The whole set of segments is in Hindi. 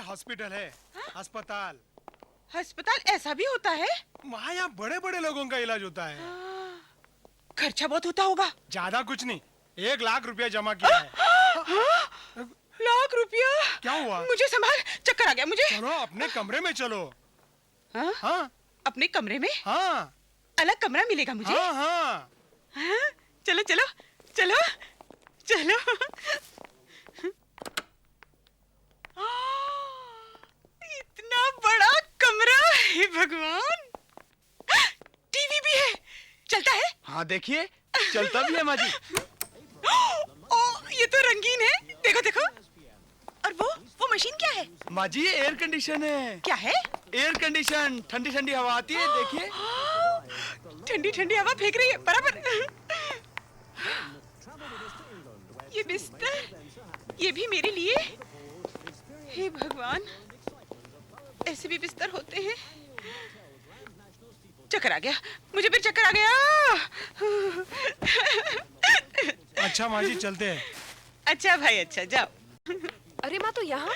हॉस्पिटल है। अस्पताल। अस्पताल ऐसा भी होता है? वहाँ यहाँ बड़े बड़े लोगों का इलाज होता है। खर्चा बहुत होता होगा। ज्यादा कुछ नहीं, 1 लाख रुपया जमा किया है। लाख रुपया? क्या हुआ? मुझे संभाल, चक्कर आ गया मुझे। चलो अपने कमरे में चलो। हाँ? हाँ। अपने कमरे में? हाँ। अलग कमरा मिलेगा मुझे? हाँ हाँ। हाँ? चलो चलो चलो चलो। इतना बड़ा कमरा है भगवान। टीवी भी है, चलता है? हाँ देखिए, चलता भी है माँ जी। ओ, ये तो रंगीन है, देखो देखो। और वो मशीन क्या है? माँ जी ये एयर कंडीशन है। क्या है? एयर कंडीशन, ठंडी ठंडी हवा आती है, देखिए। ठंडी ठंडी हवा फेंक रही है बराबर। ये बिस्तर, ये भी मेरे लिए। हे भगवान, ऐसे भी बिस्तर होते हैं। चक्कर आ गया मुझे, फिर चक्कर आ गया। अच्छा माँ जी चलते हैं। अच्छा भाई अच्छा, जाओ। अरे माँ तो यहाँ?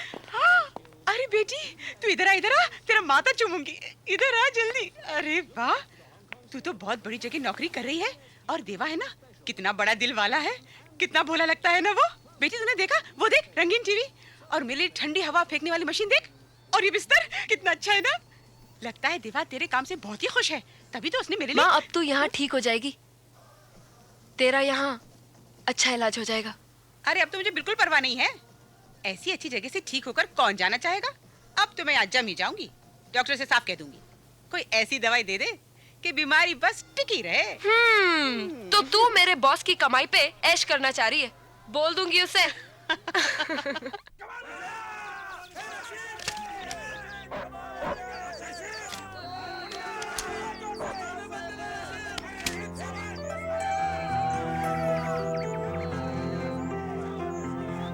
अरे बेटी तू इधर आ, तेरा माथा चूमूंगी। इधर आ जल्दी। अरे वाह, तू तो बहुत बड़ी जगह नौकरी कर रही है। और देवा है ना, कितना बड़ा दिल वाला है, कितना भोला लगता है ना वो। बेटी तूने देखा, वो देख रंगीन टीवी, और मेरे लिए ठंडी हवा फेंकने वाली मशीन देख, और ये बिस्तर कितना अच्छा है ना। लगता है देवा तेरे काम से बहुत ही खुश है, तभी तो उसने मेरे लिए। माँ अब तू यहाँ ठीक हो जाएगी, तेरा यहाँ अच्छा इलाज हो जाएगा। अरे अब तो मुझे बिल्कुल परवाह नहीं है। ऐसी अच्छी जगह से ठीक होकर कौन जाना चाहेगा। अब तो मैं आज जम ही जाऊंगी, डॉक्टर से साफ कह दूंगी कोई ऐसी दवाई दे दे कि बीमारी बस टिकी रहे। तो तू मेरे बॉस की कमाई पे ऐश करना चाह रही है, बोल दूंगी उसे।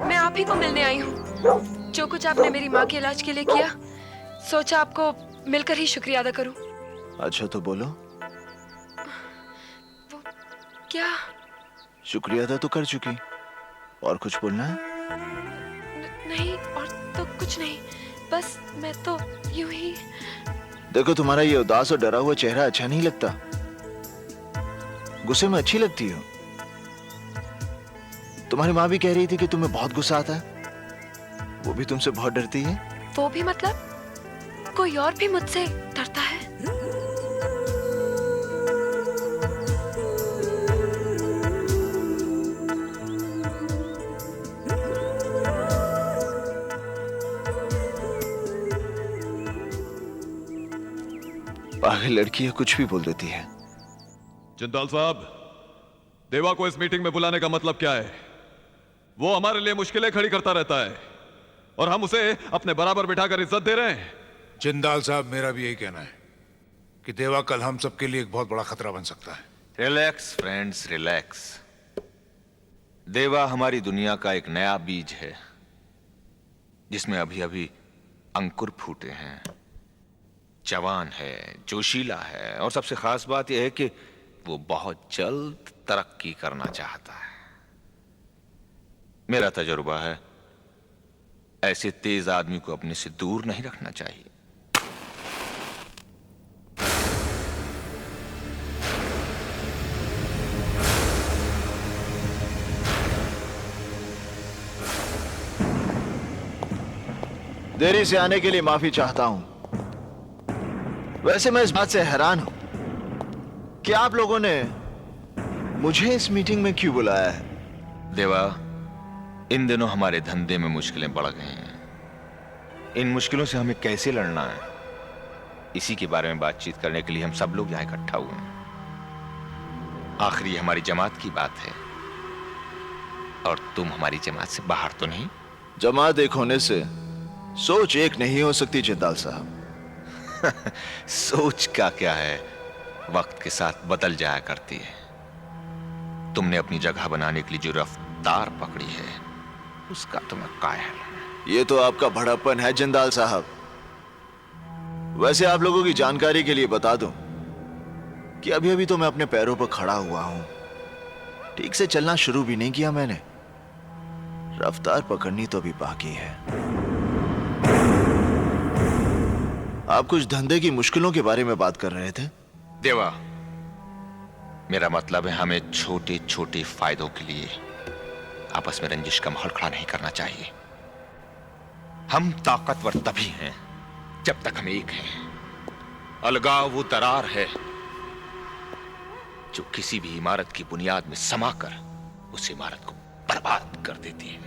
मैं आप ही को मिलने आई हूँ। जो कुछ आपने मेरी माँ के इलाज के लिए किया, सोचा आपको मिलकर ही शुक्रिया अदा करूँ। अच्छा तो बोलो। वो क्या? शुक्रिया अदा तो कर चुकी, और कुछ बोलना है? नहीं, और तो कुछ नहीं, बस मैं तो यूं ही। देखो तुम्हारा ये उदास और डरा हुआ चेहरा अच्छा नहीं लगता। गुस्से में अच्छी लगती हो। तुम्हारी माँ भी कह रही थी कि तुम्हें बहुत गुस्सा आता है, वो भी तुमसे बहुत डरती है। वो भी मतलब कोई और भी मुझसे डरता है? पागल लड़की है, कुछ भी बोल देती है। जिंदाल साहब, देवा को इस मीटिंग में बुलाने का मतलब क्या है? वो हमारे लिए मुश्किलें खड़ी करता रहता है और हम उसे अपने बराबर बिठाकर इज्जत दे रहे हैं। जिंदाल साहब, मेरा भी यही कहना है कि देवा कल हम सबके लिए एक बहुत बड़ा खतरा बन सकता है। Relax friends, relax. देवा हमारी दुनिया का एक नया बीज है जिसमें अभी अभी अंकुर फूटे हैं। जवान है, जोशीला है, और सबसे खास बात यह है कि वो बहुत जल्द तरक्की करना चाहता है। मेरा तजुर्बा है, ऐसे तेज आदमी को अपने से दूर नहीं रखना चाहिए। देरी से आने के लिए माफी चाहता हूं। वैसे मैं इस बात से हैरान हूं कि आप लोगों ने मुझे इस मीटिंग में क्यों बुलाया है। देवा, इन दिनों हमारे धंधे में मुश्किलें बढ़ गई हैं। इन मुश्किलों से हमें कैसे लड़ना है, इसी के बारे में बातचीत करने के लिए हम सब लोग यहां इकट्ठा हुए हैं। आखिर ये हमारी जमात की बात है, और तुम हमारी जमात से बाहर तो नहीं। जमात एक होने से सोच एक नहीं हो सकती जिंदाल साहब। सोच का क्या है, वक्त के साथ बदल जाया करती है। तुमने अपनी जगह बनाने के लिए जो रफ्तार पकड़ी है, उसका तुम्हें कायल। ये तो आपका बड़प्पन है जिंदाल साहब। वैसे आप लोगों की जानकारी के लिए बता दूं कि अभी अभी तो मैं अपने पैरों पर खड़ा हुआ हूं। ठीक से चलना शुरू भी नहीं किया मैंने, रफ्तार पकड़नी तो अभी बाकी है। आप कुछ धंधे की मुश्किलों के बारे में बात कर रहे थे। देवा, मेरा मतलब है हमें छोटे छोटे फायदों के लिए आपस में रंजिश का माहौल खड़ा नहीं करना चाहिए। हम ताकतवर तभी हैं जब तक हम एक हैं। अलगाव वो दरार है जो किसी भी इमारत की बुनियाद में समाकर उस इमारत को बर्बाद कर देती है।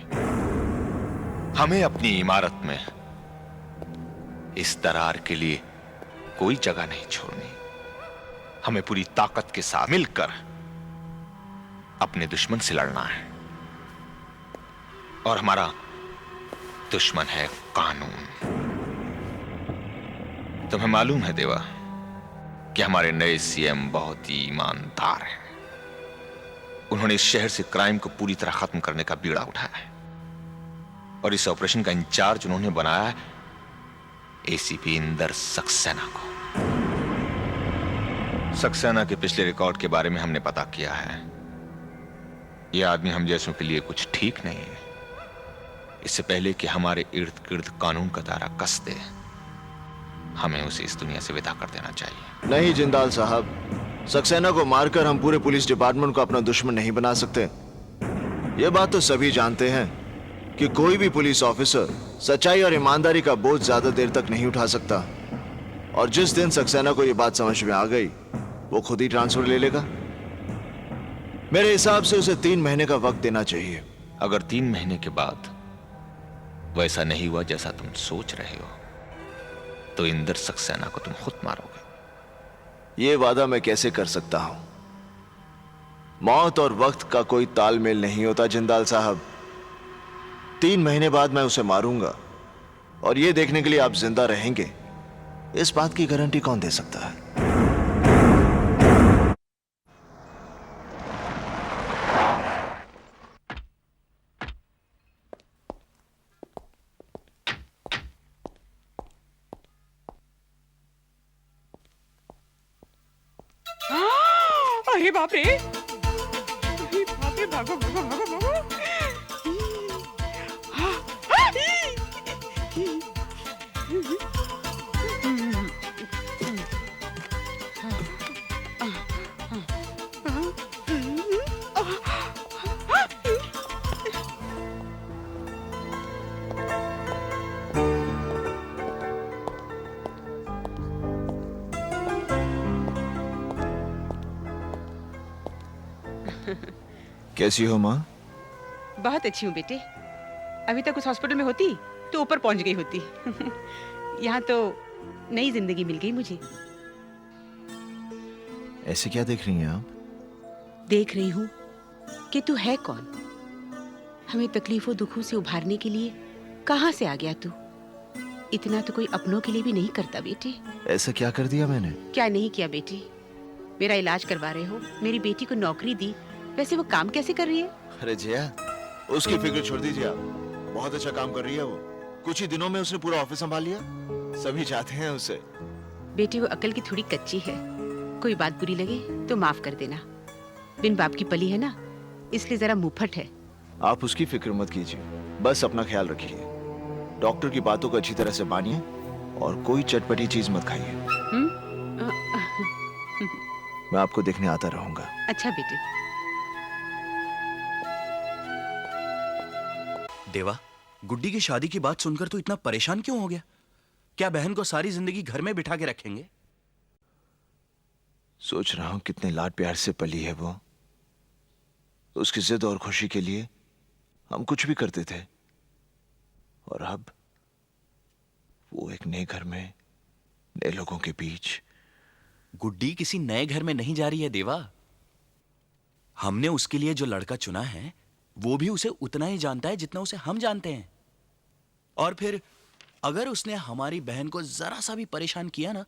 हमें अपनी इमारत में इस दरार के लिए कोई जगह नहीं छोड़नी। हमें पूरी ताकत के साथ मिलकर अपने दुश्मन से लड़ना है, और हमारा दुश्मन है कानून। तुम्हें मालूम है देवा कि हमारे नए सीएम बहुत ही ईमानदार हैं। उन्होंने इस शहर से क्राइम को पूरी तरह खत्म करने का बीड़ा उठाया है, और इस ऑपरेशन का इंचार्ज उन्होंने बनाया है एसीपी इंदर सक्सेना को। सक्सेना के पिछले रिकॉर्ड के बारे में हमने पता किया है। यह आदमी हम जैसों के लिए कुछ ठीक नहीं है। इससे पहले कि हमारे इर्द गिर्द कानून का दायरा कस दे, हमें उसे इस दुनिया से विदा कर देना चाहिए। नहीं जिंदाल साहब, सक्सेना को मारकर हम पूरे पुलिस डिपार्टमेंट को अपना दुश्मन नहीं बना सकते। यह बात तो सभी जानते हैं कि कोई भी पुलिस ऑफिसर सच्चाई और ईमानदारी का बोझ ज्यादा देर तक नहीं उठा सकता, और जिस दिन सक्सेना को यह बात समझ में आ गई वो खुद ही ट्रांसफर ले लेगा। मेरे हिसाब से उसे 3 महीने का वक्त देना चाहिए। अगर 3 महीने के बाद वैसा नहीं हुआ जैसा तुम सोच रहे हो, तो इंदर सक्सेना को तुम खुद मारोगे। यह वादा मैं कैसे कर सकता हूं? मौत और वक्त का कोई तालमेल नहीं होता जिंदाल साहब। 3 महीने बाद मैं उसे मारूंगा, और यह देखने के लिए आप जिंदा रहेंगे, इस बात की गारंटी कौन दे सकता है? अरे बाप रे, अरे बाप रे, भागो भागो भागो भागो। कैसी हो माँ? बहुत अच्छी हूँ बेटे। अभी तक उस हॉस्पिटल में होती तो ऊपर पहुंच गई होती। यहाँ तो नई जिंदगी मिल गई मुझे। ऐसे क्या देख रही हैं आप? देख रही हूँ कि तू है कौन। हमें तकलीफों दुखों से उभारने के लिए कहाँ से आ गया तू? इतना तो कोई अपनों के लिए भी नहीं करता बेटे। ऐसा क्या कर दिया मैंने? क्या नहीं किया बेटे? मेरा इलाज करवा रहे हो, मेरी बेटी को नौकरी दी, वैसे वो काम कैसे कर रही है? अरे जया, उसकी फिक्र छोड़ दीजिए आप। बहुत अच्छा काम कर रही है वो। कुछ ही दिनों में उसने पूरा ऑफिस संभाल लिया। सभी चाहते हैं उसे। बेटी वो अकल की थोड़ी कच्ची है। कोई बात बुरी लगे तो माफ कर देना। बिन बाप की पली है ना, इसलिए जरा मुंहफट है। आप उसकी फिक्र मत कीजिए, बस अपना ख्याल रखिए। डॉक्टर की बातों को अच्छी तरह से मानिए और कोई चटपटी चीज मत खाइए। मैं आपको देखने आता रहूंगा। अच्छा बेटे। देवा, गुड्डी की शादी की बात सुनकर तू इतना परेशान क्यों हो गया? क्या बहन को सारी जिंदगी घर में बिठा के रखेंगे? सोच रहा हूं कितने लाड प्यार से पली है वो। उसकी जिद और खुशी के लिए हम कुछ भी करते थे, और अब वो एक नए घर में नए लोगों के बीच। गुड्डी किसी नए घर में नहीं जा रही है देवा। हमने उसके लिए जो लड़का चुना है वो भी उसे उतना ही जानता है जितना उसे हम जानते हैं। और फिर अगर उसने हमारी बहन को जरा सा भी परेशान किया ना,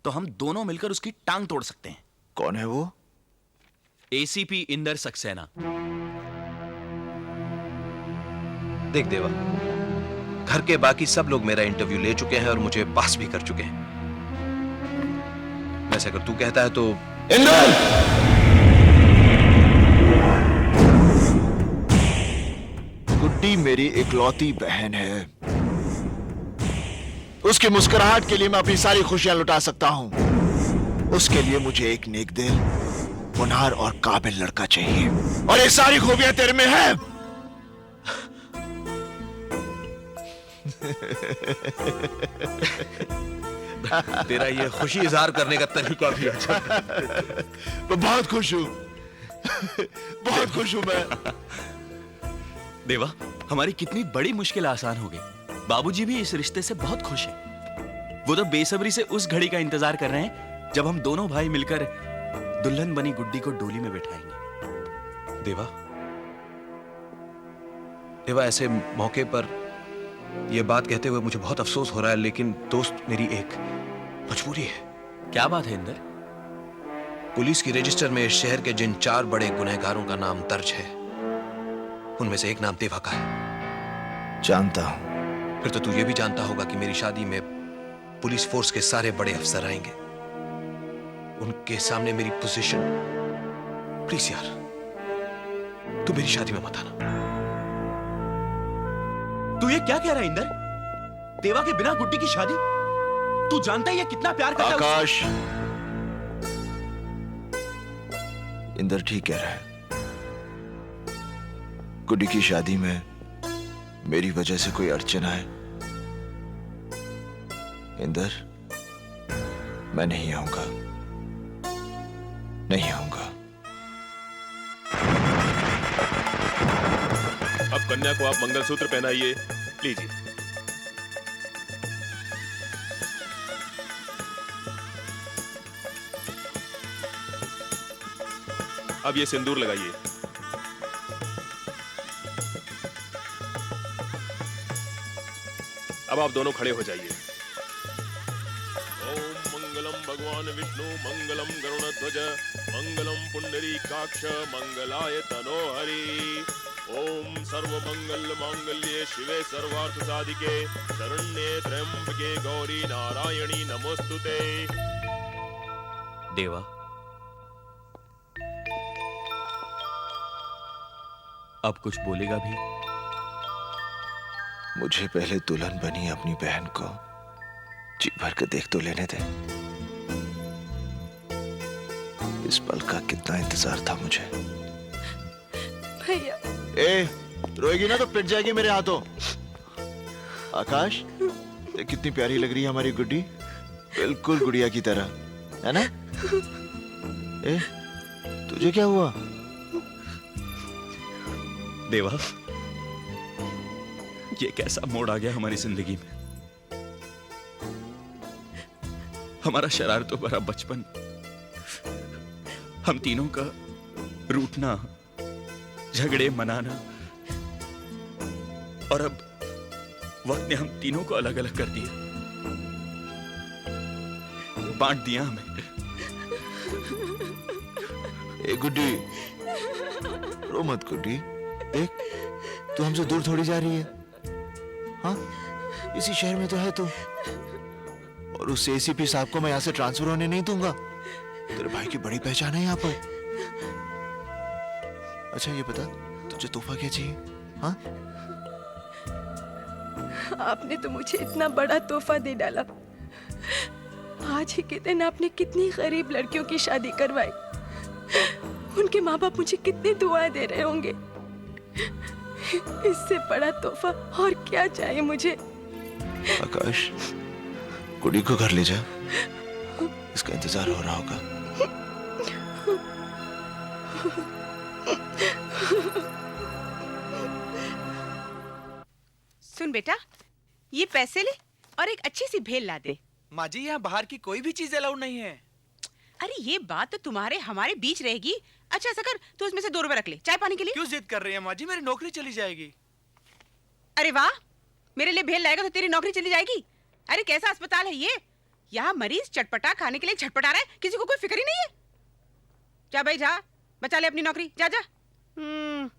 तो हम दोनों मिलकर उसकी टांग तोड़ सकते हैं। कौन है वो? एसीपी इंदर सक्सेना। देख देवा, घर के बाकी सब लोग मेरा इंटरव्यू ले चुके हैं और मुझे पास भी कर चुके हैं। वैसे अगर तू कहता है तो। गुड्डी मेरी इकलौती बहन है। उसकी मुस्कुराहट के लिए मैं अपनी सारी खुशियां लुटा सकता हूं। उसके लिए मुझे एक नेक दिल, होनहार और काबिल लड़का चाहिए, और ये सारी खूबियां तेरे में है। तेरा ये खुशी इजहार करने का तरीका भी अच्छा है। मैं बहुत खुश हूं, बहुत खुश हूं मैं। देवा, हमारी कितनी बड़ी मुश्किल आसान हो गई। बाबूजी भी इस रिश्ते से बहुत खुश हैं। वो तो बेसब्री से उस घड़ी का इंतजार कर रहे हैं जब हम दोनों भाई मिलकर दुल्हन बनी गुड्डी को डोली में बैठाएंगे। देवा, देवा, ऐसे मौके पर यह बात कहते हुए मुझे बहुत अफसोस हो रहा है, लेकिन दोस्त, मेरी एक मजबूरी है। क्या बात है इंदर? पुलिस की रजिस्टर में इस शहर के जिन 4 बड़े गुनहगारों का नाम दर्ज है, उनमें से एक नाम देवा का है। जानता हूं। फिर तो तू ये भी जानता होगा कि मेरी शादी में पुलिस फोर्स के सारे बड़े अफसर आएंगे। उनके सामने मेरी पोजीशन, प्लीज यार, तू मेरी शादी में मत आना। तू ये क्या कह रहा है इंदर? देवा के बिना गुड्डी की शादी? तू जानता है ये कितना प्यार करता है उससे? आकाश, इंदर ठीक कह रहा है। गुड्डी की शादी में मेरी वजह से कोई अड़चन आए, इंदर, मैं नहीं आऊंगा, नहीं आऊंगा। अब कन्या को आप मंगलसूत्र पहनाइए, लीजिए। अब ये सिंदूर लगाइए। अब आप दोनों खड़े हो जाइए। ओम मंगलम भगवान विष्णु, मंगलम गरुड़ध्वज, मंगलम पुंडरीकाक्ष, मंगलाय तनोहरि। ओम सर्वमंगल मांगल्ये शिवे सर्वार्थ साधिके, शरण्ये त्र्यंबके गौरी नारायणी नमोस्तुते। देवा, अब कुछ बोलेगा भी? मुझे पहले दुल्हन बनी अपनी बहन को जी भर के देख तो लेने दे। इस पल का कितना इंतजार था मुझे। भैया, ए, रोएगी ना तो पिट जाएगी मेरे हाथों। आकाश, देख कितनी प्यारी लग रही है हमारी गुड्डी, बिल्कुल गुड़िया की तरह, है ना? ए, तुझे क्या हुआ? देवा, ये कैसा मोड़ आ गया हमारी जिंदगी में। हमारा शरारतों भरा बचपन, हम तीनों का रूठना, झगड़े मनाना, और अब वक्त ने हम तीनों को अलग अलग कर दिया, बांट दिया हमें। ए गुड्डी, रो मत गुड्डी, देख तू हमसे दूर थोड़ी जा रही है। हाँ, इसी शहर में तो है तू, और उस एसीपी साहब को मैं यहां से ट्रांसफर होने नहीं दूंगा। तेरे भाई की बड़ी पहचान है यहाँ पर। अच्छा ये बता, तुझे तोहफा क्या चाहिए? हाँ, आपने तो मुझे इतना बड़ा तोहफा दे डाला। आज ही के दिन आपने कितनी गरीब लड़कियों की शादी करवाई। उनके माँ बाप मुझे कितनी दुआएं दे रहे होंगे। इससे बड़ा तोहफा और क्या चाहिए मुझे? आकाश, गुड्डी को घर ले जा, इसका इंतजार हो रहा होगा। सुन बेटा, ये पैसे ले और एक अच्छी सी भेल ला दे। माँ जी, यहाँ बाहर की कोई भी चीज अलाउड नहीं है। अरे ये बात तो तुम्हारे हमारे बीच रहेगी। अच्छा ऐसा कर, तू उसमें से 2 रुपए रख ले चाय पानी के लिए। क्यों जिद कर रही है माँ जी? मेरी नौकरी चली जाएगी। अरे वाह, मेरे लिए भेल लाएगा तो तेरी नौकरी चली जाएगी? अरे कैसा अस्पताल है ये? यहाँ मरीज चटपटा खाने के लिए छटपटा रहा है, किसी को कोई फिक्र ही नहीं है। जा भाई जा, बचा ले अपनी नौकरी, जा जा।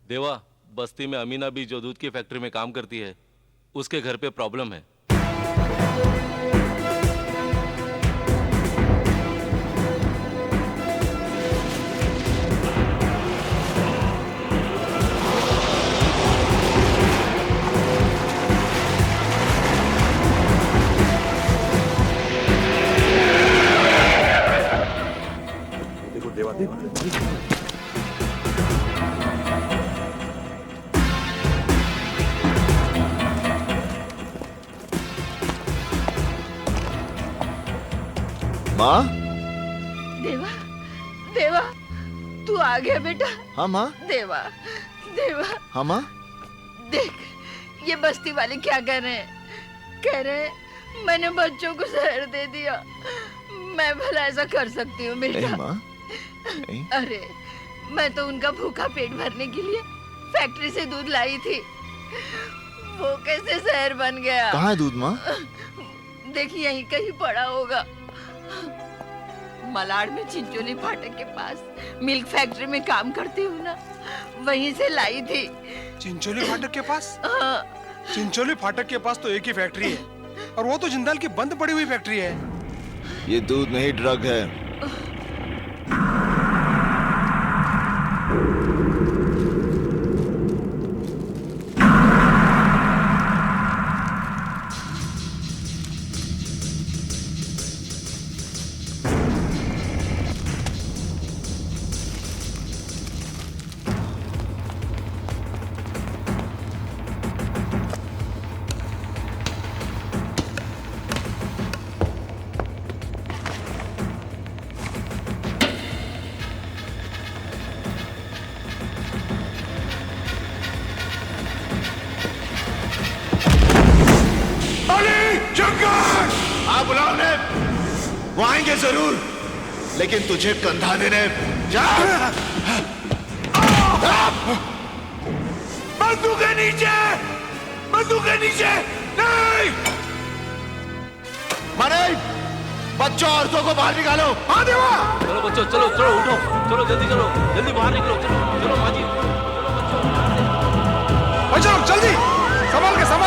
देवा, बस्ती में अमीना भी जो दूध की फैक्ट्री में काम करती है, उसके घर पे प्रॉब्लम है। माँ। देवा, देवा, तू आ गया बेटा। हाँ माँ। देवा, देवा, हाँ माँ। देख, ये बस्ती वाले क्या कह रहे हैं? कह रहे हैं मैंने बच्चों को जहर दे दिया। मैं भला ऐसा कर सकती हूँ बेटा? नहीं माँ, नहीं। अरे, मैं तो उनका भूखा पेट भरने के लिए फैक्ट्री से दूध लाई थी। वो कैसे जहर बन गया? कहाँ है दूध माँ? देखिए यहीं कहीं पड़ा होगा। मलाड में चिंचोली फाटक के पास मिल्क फैक्ट्री में काम करती हूँ ना, वहीं से लाई थी। चिंचोली फाटक के पास? हाँ। चिंचोली फाटक के पास तो एक ही फैक्ट्री है और वो तो जिंदाल की बंद पड़ी हुई फैक्ट्री है। ये दूध नहीं, ड्रग है। हाँ बुलाओ उन्हें, वो आएंगे जरूर, लेकिन तुझे कंधा देने जा। बंदूक के नीचे, बंदूक के नीचे नहीं। माने बच्चों औरतों को बाहर निकालो। हाँ देवा। चलो बच्चों, चलो चलो उठो, चलो जल्दी चलो, जल्दी बाहर निकलो, चलो चलो माजी, चलो बच्चों। चलो जल्दी, संभाल के संभाल।